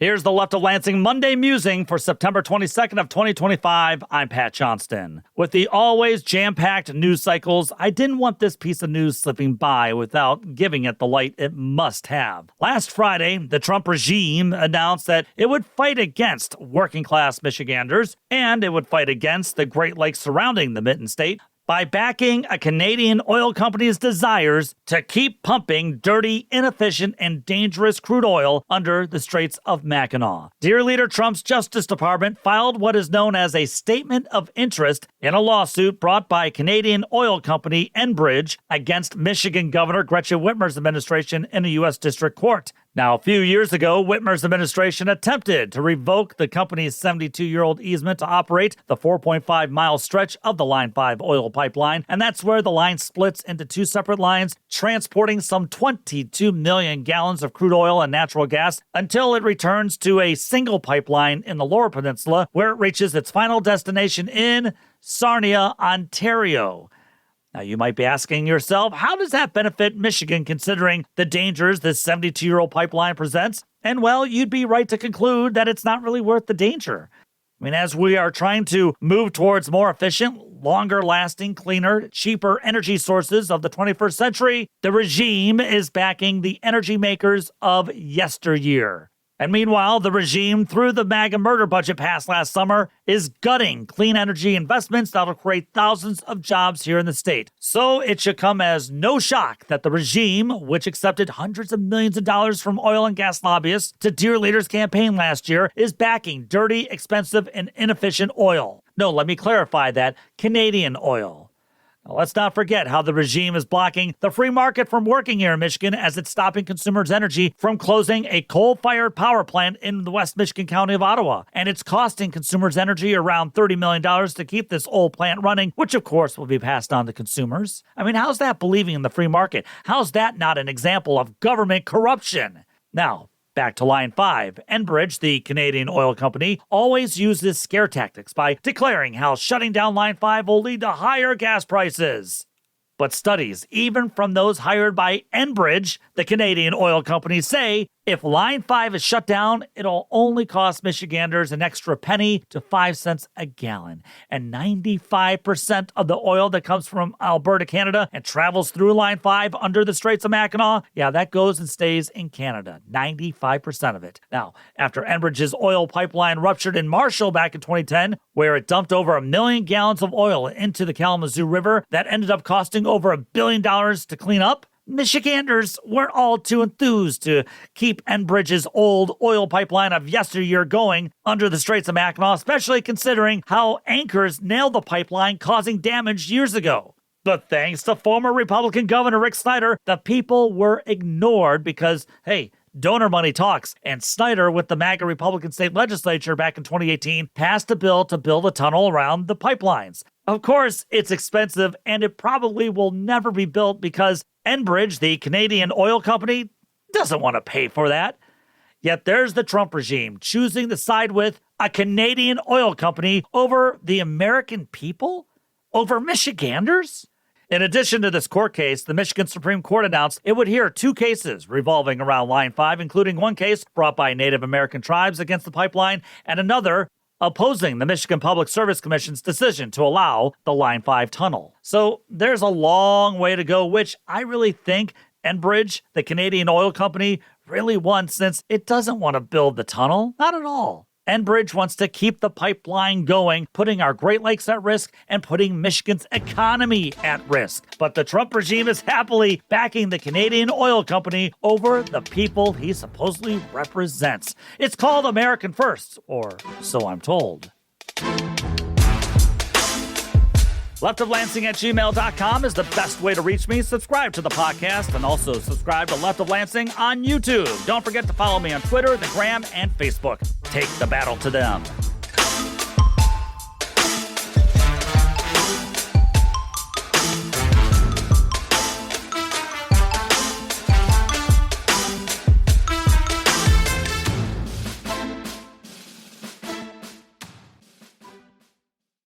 Here's the Left of Lansing Monday Musing for September 22nd of 2025. I'm Pat Johnston. With the always jam-packed news cycles, I didn't want this piece of news slipping by without giving it the light it must have. Last Friday, the Trump regime announced that it would fight against working-class Michiganders, and it would fight against the Great Lakes surrounding the Mitten State by backing a Canadian oil company's desires to keep pumping dirty, inefficient, and dangerous crude oil under the Straits of Mackinac. Dear Leader Trump's Justice Department filed what is known as a statement of interest in a lawsuit brought by Canadian oil company Enbridge against Michigan Governor Gretchen Whitmer's administration in a U.S. District Court. Now, a few years ago, Whitmer's administration attempted to revoke the company's 72-year-old easement to operate the 4.5-mile stretch of the Line 5 oil pipeline, and that's where the line splits into two separate lines, transporting some 22 million gallons of crude oil and natural gas until it returns to a single pipeline in the Lower Peninsula, where it reaches its final destination in Sarnia, Ontario. Now, you might be asking yourself, how does that benefit Michigan considering the dangers this 72-year-old pipeline presents? And, well, you'd be right to conclude that it's not really worth the danger. I mean, as we are trying to move towards more efficient, longer-lasting, cleaner, cheaper energy sources of the 21st century, the regime is backing the energy makers of yesteryear. And meanwhile, the regime, through the MAGA murder budget passed last summer, is gutting clean energy investments that'll create thousands of jobs here in the state. So it should come as no shock that the regime, which accepted hundreds of millions of dollars from oil and gas lobbyists to Dear Leader's campaign last year, is backing dirty, expensive, and inefficient oil. No, let me clarify that, Canadian oil. Now, let's not forget how the regime is blocking the free market from working here in Michigan as it's stopping consumers' energy from closing a coal-fired power plant in the West Michigan County of Ottawa. And it's costing consumers' energy around $30 million to keep this old plant running, which of course will be passed on to consumers. I mean, how's that believing in the free market? How's that not an example of government corruption? Now, back to Line 5. Enbridge, the Canadian oil company, always uses scare tactics by declaring how shutting down Line 5 will lead to higher gas prices. But studies, even from those hired by Enbridge, the Canadian oil company, say if Line 5 is shut down, it'll only cost Michiganders an extra penny to 5 cents a gallon. And 95% of the oil that comes from Alberta, Canada, and travels through Line 5 under the Straits of Mackinac, that goes and stays in Canada. 95% of it. Now, after Enbridge's oil pipeline ruptured in Marshall back in 2010, where it dumped over 1 million gallons of oil into the Kalamazoo River, that ended up costing over $1 billion to clean up, Michiganders weren't all too enthused to keep Enbridge's old oil pipeline of yesteryear going under the Straits of Mackinac, especially considering how anchors nailed the pipeline, causing damage years ago. But thanks to former Republican Governor Rick Snyder, the people were ignored because, hey, donor money talks, and Snyder, with the MAGA Republican state legislature back in 2018, passed a bill to build a tunnel around the pipelines. Of course, it's expensive, and it probably will never be built because Enbridge, the Canadian oil company, doesn't want to pay for that. Yet there's the Trump regime choosing to side with a Canadian oil company over the American people? Over Michiganders? In addition to this court case, the Michigan Supreme Court announced it would hear 2 cases revolving around Line 5, including one case brought by Native American tribes against the pipeline and another opposing the Michigan Public Service Commission's decision to allow the Line 5 tunnel. So there's a long way to go, which I really think Enbridge, the Canadian oil company, really wants since it doesn't want to build the tunnel. Not at all. Enbridge wants to keep the pipeline going, putting our Great Lakes at risk and putting Michigan's economy at risk. But the Trump regime is happily backing the Canadian oil company over the people he supposedly represents. It's called American First, or so I'm told. leftoflansing@gmail.com is the best way to reach me. Subscribe to the podcast and also subscribe to Left of Lansing on YouTube. Don't forget to follow me on Twitter, the Gram, and Facebook. Take the battle to them.